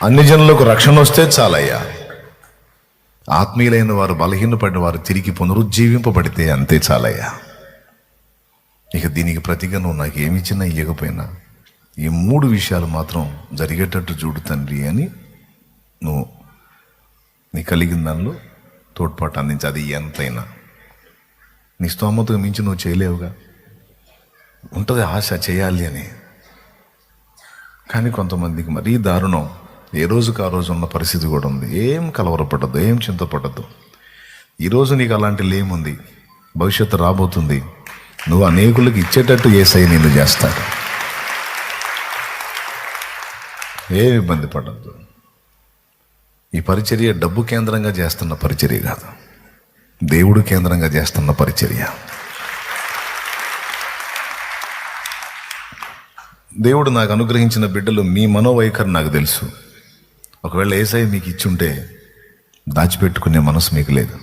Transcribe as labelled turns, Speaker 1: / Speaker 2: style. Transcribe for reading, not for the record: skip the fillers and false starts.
Speaker 1: అన్ని జనులకు రక్షణ వస్తే చాలయ్యా. ఆత్మీయులైన వారు, బలహీనపడిన వారు తిరిగి పునరుజ్జీవింపబడితే అంతే చాలయ్యా. ఇక దీనికి ప్రతిగా నువ్వు నాకు ఏమిచ్చినా ఇవ్వకపోయినా ఈ 3 విషయాలు మాత్రం జరిగేటట్టు చూడు తండ్రి అని నువ్వు నీ కలిగిన దానిలో తోడ్పాటు అందించి, అది ఎంతైనా నీ స్తోమతకు మించి నువ్వు చేయలేవుగా. ఉంటుంది ఆశ చేయాలి అని, కానీ కొంతమందికి మరీ దారుణం. ఏ రోజుకు ఆ రోజు ఉన్న పరిస్థితి కూడా ఉంది. ఏం కలవరపడద్దు, ఏం చింతపడద్దు. ఈరోజు నీకు అలాంటి లేముంది, భవిష్యత్తు రాబోతుంది. నువ్వు అనేకులకు ఇచ్చేటట్టు యేసయ్య నిన్ను చేస్తాడు. ఏం ఇబ్బంది పడద్దు. ఈ పరిచర్య డబ్బు కేంద్రంగా చేస్తున్న పరిచర్య కాదు, దేవుడు కేంద్రంగా చేస్తున్న పరిచర్య. దేవుడు నాకు అనుగ్రహించిన బిడ్డలు మీ మనోవైఖరి నాకు తెలుసు. ఒకవేళ యేసయ్య మీకు ఇచ్చుంటే దాచిపెట్టుకునే మనసు మీకు లేదు.